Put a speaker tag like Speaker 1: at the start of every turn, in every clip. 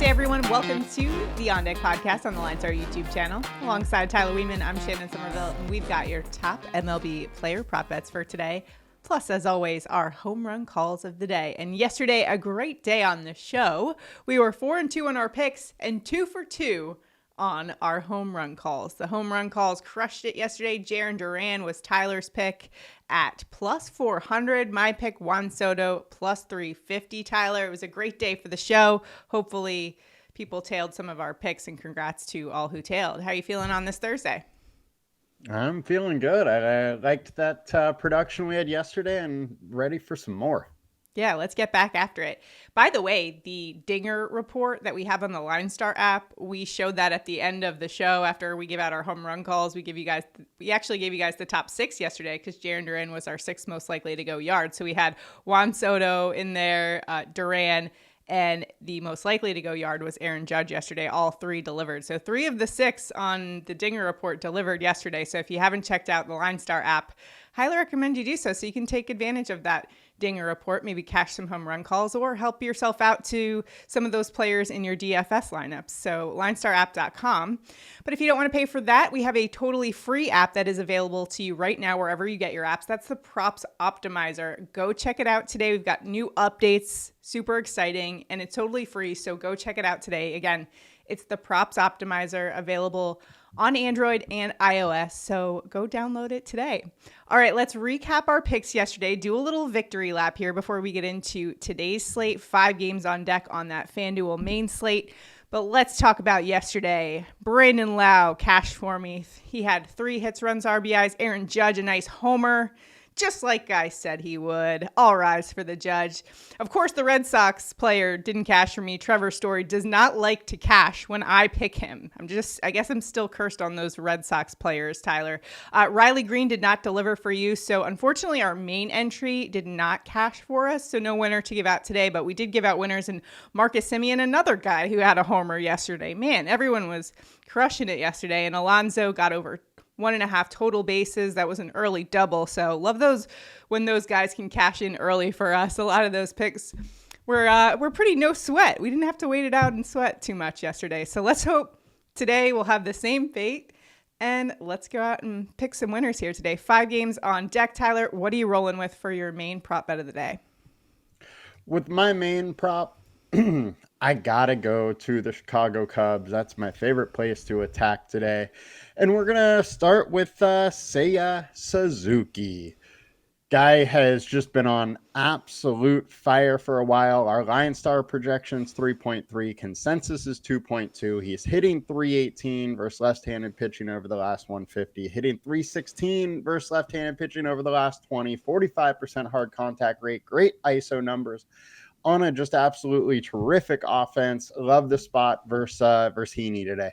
Speaker 1: Hey everyone, welcome to the On Deck podcast on the LineStar YouTube channel. Alongside Tyler Wiemann, I'm Shannon Sommerville, and we've got your top MLB player prop bets for today. Plus, as always, our home run calls of the day. And yesterday, a great day on the show. We were 4-2 on our picks and 2 for 2 on our home run calls. The home run calls crushed it yesterday. Jarren Duran was Tyler's pick at plus 400. My pick, Juan Soto, plus 350. Tyler, it was a great day for the show. Hopefully, people tailed some of our picks, and congrats to all who tailed. How are you feeling on this Thursday?
Speaker 2: I'm feeling good. I liked that production we had yesterday and ready for some more.
Speaker 1: Yeah, let's get back after it. By the way, the Dinger report that we have on the LineStar app, we showed that at the end of the show after we give out our home run calls. We actually gave you guys the top 6 yesterday because Jarren Duran was our 6th most likely to go yard. So we had Juan Soto in there, Duran, and the most likely to go yard was Aaron Judge yesterday. All 3 delivered. So 3 of the 6 on the Dinger report delivered yesterday. So if you haven't checked out the LineStar app, highly recommend you do so you can take advantage of that Dinger report, maybe cash some home run calls or help yourself out to some of those players in your DFS lineups. So linestarapp.com. But if you don't want to pay for that, we have a totally free app that is available to you right now wherever you get your apps. That's the Props Optimizer. Go check it out today. We've got new updates, super exciting, and it's totally free. So go check it out today. Again, it's the Props Optimizer, available on Android and iOS, so go download it today. All right, let's recap our picks yesterday, do a little victory lap here before we get into today's slate. 5 games on deck on that FanDuel main slate. But let's talk about yesterday. Brandon Lau cashed for me. He had 3 hits, runs, RBIs. Aaron Judge, a nice homer, just like I said he would. All rise for the Judge. Of course, the Red Sox player didn't cash for me. Trevor Story does not like to cash when I pick him. I guess I'm still cursed on those Red Sox players, Tyler. Riley Greene did not deliver for you. So unfortunately, our main entry did not cash for us. So no winner to give out today, but we did give out winners. And Marcus Semien, another guy who had a homer yesterday. Man, everyone was crushing it yesterday. And Alonso got over 1.5 total bases. That was an early double. So love those when those guys can cash in early for us. A lot of those picks were pretty no sweat. We didn't have to wait it out and sweat too much yesterday. So let's hope today we'll have the same fate. And let's go out and pick some winners here today. 5 games on deck. Tyler, what are you rolling with for your main prop bet of the day?
Speaker 2: With my main prop, I gotta go to the Chicago Cubs. That's my favorite place to attack today. And we're gonna start with Seiya Suzuki. Guy has just been on absolute fire for a while. Our LineStar projections 3.3, consensus is 2.2. He's hitting 318 versus left-handed pitching over the last 150, hitting 316 versus left-handed pitching over the last 20, 45% hard contact rate, great ISO numbers on a just absolutely terrific offense. Love the spot versus Heaney today.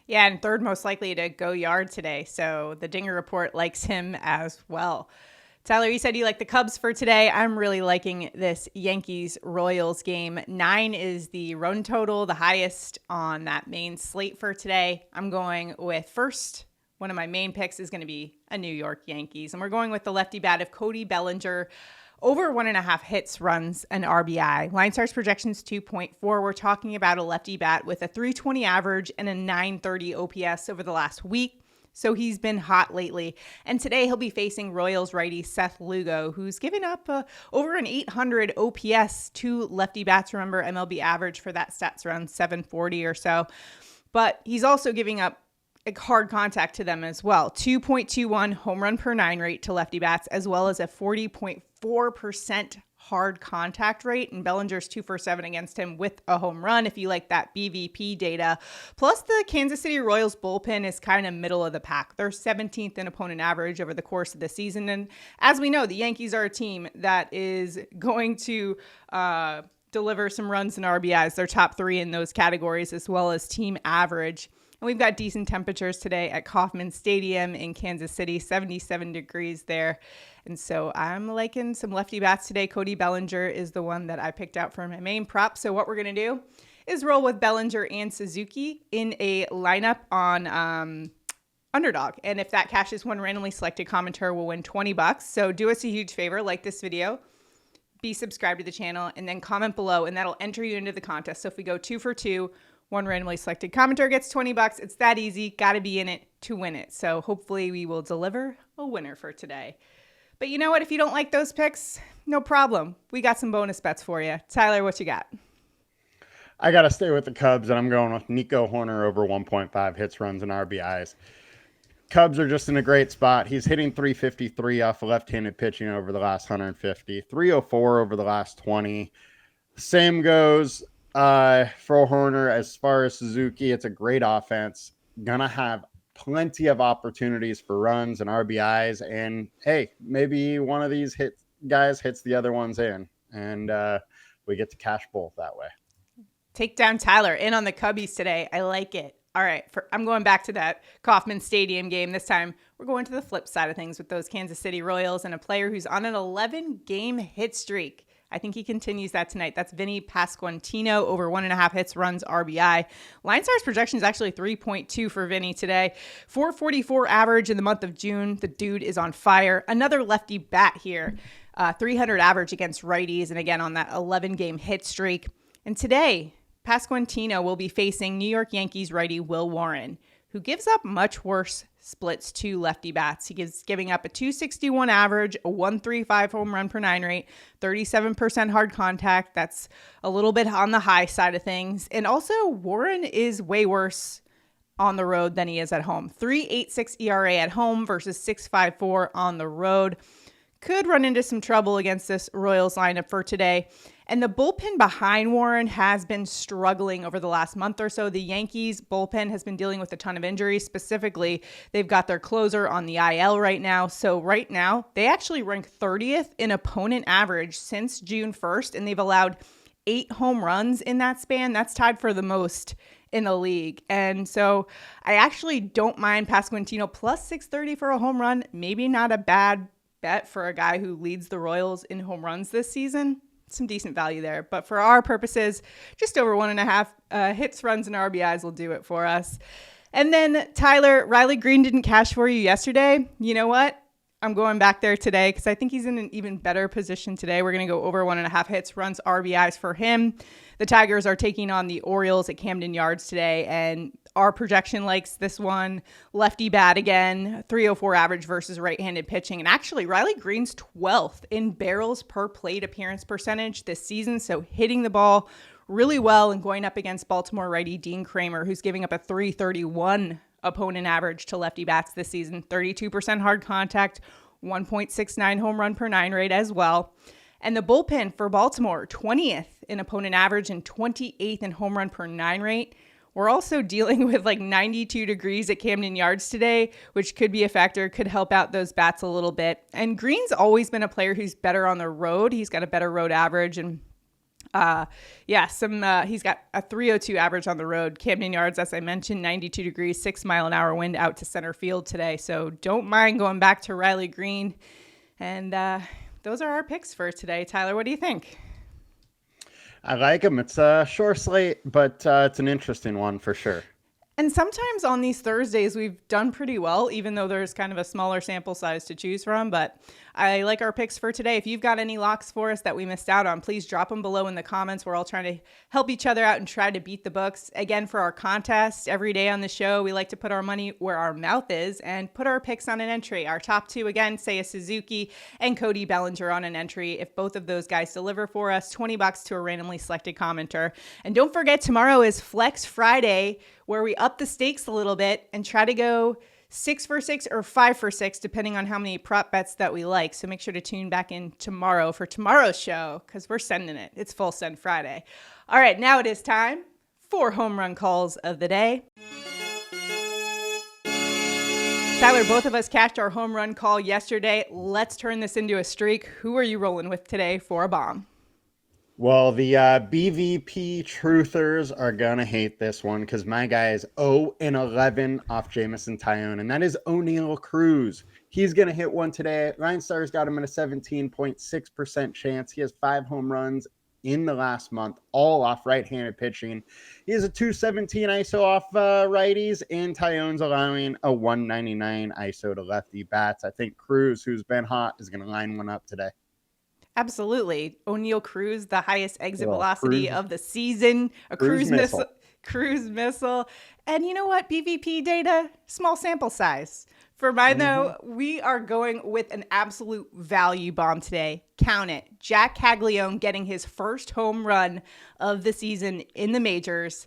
Speaker 1: Yeah, and 3rd most likely to go yard today. So the Dinger report likes him as well. Tyler, you said you like the Cubs for today. I'm really liking this Yankees-Royals game. 9 is the run total, the highest on that main slate for today. I'm going with first. One of my main picks is going to be a New York Yankees. And we're going with the lefty bat of Cody Bellinger. Over 1.5 hits, runs, and RBI. LineStar's projections 2.4. We're talking about a lefty bat with a 320 average and a 930 OPS over the last week. So he's been hot lately. And today he'll be facing Royals righty Seth Lugo, who's given up over an 800 OPS to lefty bats. Remember, MLB average for that stat's around 740 or so. But he's also giving up hard contact to them as well. 2.21 home run per 9 rate to lefty bats, as well as a 40.4% hard contact rate. And Bellinger's 2 for 7 against him with a home run, if you like that BVP data. Plus, the Kansas City Royals bullpen is kind of middle of the pack. They're 17th in opponent average over the course of the season. And as we know, the Yankees are a team that is going to deliver some runs and RBIs. They're top 3 in those categories, as well as team average. And we've got decent temperatures today at Kauffman Stadium in Kansas City, 77 degrees there. And so I'm liking some lefty bats today. Cody Bellinger is the one that I picked out for my main prop. So what we're going to do is roll with Bellinger and Suzuki in a lineup on Underdog. And if that cashes, one randomly selected commenter will win $20. So do us a huge favor, like this video. be subscribed to the channel, and then comment below, and that'll enter you into the contest. So if we go 2 for 2, one randomly selected commenter gets $20. It's that easy. Got to be in it to win it. So hopefully we will deliver a winner for today. But you know what? If you don't like those picks, no problem. We got some bonus bets for you. Tyler, what you got?
Speaker 2: I got to stay with the Cubs, and I'm going with Nico Hoerner over 1.5 hits, runs, and RBIs. Cubs are just in a great spot. He's hitting 353 off left-handed pitching over the last 150, 304 over the last 20. Same goes for Hoerner as far as Suzuki. It's a great offense. Gonna have plenty of opportunities for runs and RBIs. And hey, maybe one of these guys hits the other ones in, and we get to cash both that way.
Speaker 1: Take down Tyler in on the Cubbies today. I like it. All right, I'm going back to that Kauffman Stadium game. This time, we're going to the flip side of things with those Kansas City Royals and a player who's on an 11-game hit streak. I think he continues that tonight. That's Vinnie Pasquantino over 1.5 hits, runs, RBI. LineStar's projection is actually 3.2 for Vinnie today. 444 average in the month of June. The dude is on fire. Another lefty bat here. 300 average against righties, and again on that 11-game hit streak. And today, Pasquantino will be facing New York Yankees righty Will Warren, who gives up much worse splits to lefty bats. Giving up a 261 average, a 135 home run per 9 rate, 37% hard contact. That's a little bit on the high side of things. And also, Warren is way worse on the road than he is at home. 3.86 ERA at home versus 6.54 on the road. Could run into some trouble against this Royals lineup for today. And the bullpen behind Warren has been struggling over the last month or so. The Yankees bullpen has been dealing with a ton of injuries. Specifically, they've got their closer on the IL right now. So right now, they actually rank 30th in opponent average since June 1st, and they've allowed 8 home runs in that span. That's tied for the most in the league. And so I actually don't mind Pasquantino plus 630 for a home run. Maybe not a bad bet for a guy who leads the Royals in home runs this season. Some decent value there. But for our purposes, just over 1.5 hits, runs, and RBIs will do it for us. And then, Tyler, Riley Greene didn't cash for you yesterday. You know what? I'm going back there today because I think he's in an even better position today. We're going to go over 1.5 hits, runs, RBIs for him. The Tigers are taking on the Orioles at Camden Yards today, and our projection likes this one. Lefty bat again, 304 average versus right-handed pitching. And actually, Riley Greene's 12th in barrels per plate appearance percentage this season, so hitting the ball really well and going up against Baltimore righty Dean Kramer, who's giving up a 331 opponent average to lefty bats this season. 32% hard contact, 1.69 home run per 9 rate as well. And the bullpen for Baltimore, 20th in opponent average and 28th in home run per 9 rate. We're also dealing with like 92 degrees at Camden Yards today, which could be a factor, could help out those bats a little bit. And Greene's always been a player who's better on the road. He's got a better road average, and he's got a 302 average on the road. Camden Yards, as I mentioned, 92 degrees, 6 mile an hour wind out to center field today. So don't mind going back to Riley Greene. And those are our picks for today. Tyler, what do you think?
Speaker 2: I like them. It's a short slate, but it's an interesting one for sure.
Speaker 1: And sometimes on these Thursdays, we've done pretty well, even though there's kind of a smaller sample size to choose from. But I like our picks for today. If you've got any locks for us that we missed out on, please drop them below in the comments. We're all trying to help each other out and try to beat the books. Again, for our contest every day on the show, we like to put our money where our mouth is and put our picks on an entry. Our top two, again, Seiya Suzuki and Cody Bellinger on an entry. If both of those guys deliver for us, $20 to a randomly selected commenter. And don't forget, tomorrow is Flex Friday, where we up the stakes a little bit and try to go 6 for 6 or 5 for 6, depending on how many prop bets that we like. So make sure to tune back in tomorrow for tomorrow's show, because we're sending it. It's Full Send Friday. All right, now it is time for home run calls of the day. Tyler, both of us cashed our home run call yesterday. Let's turn this into a streak. Who are you rolling with today for a bomb?
Speaker 2: Well, the BVP truthers are going to hate this one because my guy is 0-11 off Jameson Taillon, and that is Oneil Cruz. He's going to hit one today. LineStar's got him at a 17.6% chance. He has 5 home runs in the last month, all off right-handed pitching. He has a 217 ISO off righties, and Taillon's allowing a 199 ISO to lefty bats. I think Cruz, who's been hot, is going to line one up today.
Speaker 1: Absolutely. Oneil Cruz, the highest exit
Speaker 2: Well,
Speaker 1: velocity of the season. A
Speaker 2: cruise missile.
Speaker 1: Cruise missile. And you know what? BVP data, small sample size. For mine, though, we are going with an absolute value bomb today. Count it. Jac Caglianone getting his first home run of the season in the majors.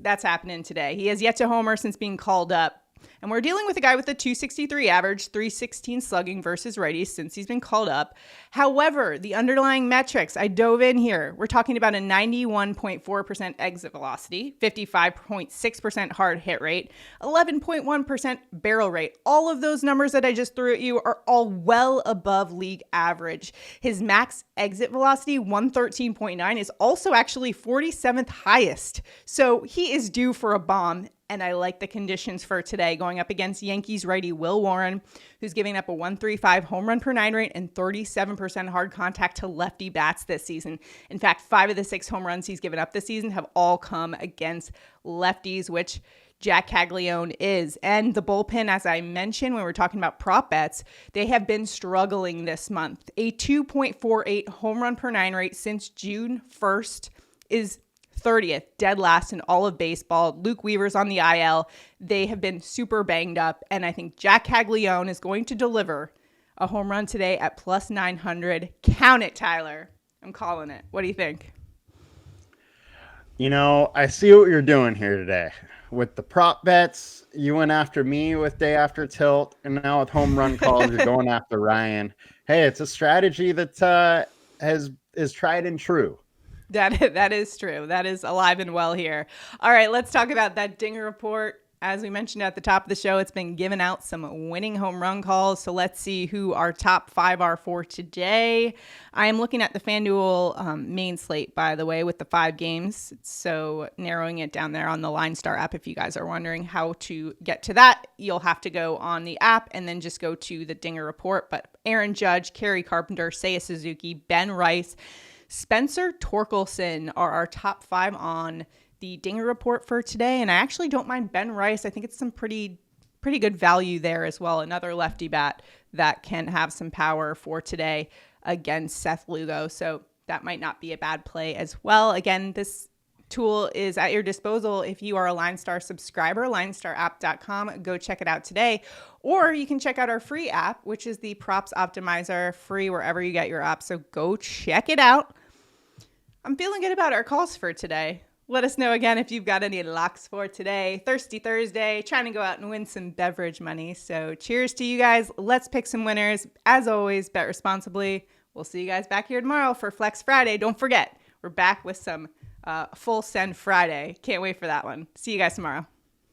Speaker 1: That's happening today. He has yet to homer since being called up. And we're dealing with a guy with a 263 average, 316 slugging versus righties since he's been called up. However, the underlying metrics, I dove in here. We're talking about a 91.4% exit velocity, 55.6% hard hit rate, 11.1% barrel rate. All of those numbers that I just threw at you are all well above league average. His max exit velocity, 113.9, is also actually 47th highest. So he is due for a bomb. And I like the conditions for today, going up against Yankees righty Will Warren, who's giving up a 135 home run per 9 rate and 37% hard contact to lefty bats this season. In fact, 5 of the 6 home runs he's given up this season have all come against lefties, which Jac Caglianone is. And the bullpen, as I mentioned when we were talking about prop bets, they have been struggling this month. A 2.48 home run per 9 rate since June 1st is 30th, dead last in all of baseball. Luke Weaver's on the IL. They have been super banged up, and I think Jac Caglianone is going to deliver a home run today at plus 900. Count it, Tyler. I'm calling it. What do you think?
Speaker 2: You know, I see what you're doing here today. With the prop bets, you went after me with day after tilt, and now with home run calls, you're going after Ryan. Hey, it's a strategy that is tried and true.
Speaker 1: That is true. That is alive and well here. All right, let's talk about that Dinger report. As we mentioned at the top of the show, it's been giving out some winning home run calls. So let's see who our top 5 are for today. I am looking at the FanDuel main slate, by the way, with the 5 games. So narrowing it down there on the LineStar app. If you guys are wondering how to get to that, you'll have to go on the app and then just go to the Dinger report. But Aaron Judge, Kerry Carpenter, Seiya Suzuki, Ben Rice, Spencer Torkelson are our top 5 on the Dinger report for today. And I actually don't mind Ben Rice. I think it's some pretty good value there as well. Another lefty bat that can have some power for today against Seth Lugo. So that might not be a bad play as well. Again, this tool is at your disposal if you are a LineStar subscriber. LineStarApp.com. Go check it out today. Or you can check out our free app, which is the Props Optimizer, free wherever you get your app. So go check it out. I'm feeling good about our calls for today. Let us know again if you've got any locks for today. Thirsty Thursday, trying to go out and win some beverage money. So cheers to you guys. Let's pick some winners. As always, bet responsibly. We'll see you guys back here tomorrow for Flex Friday. Don't forget, we're back with some Full Send Friday. Can't wait for that one. See you guys tomorrow.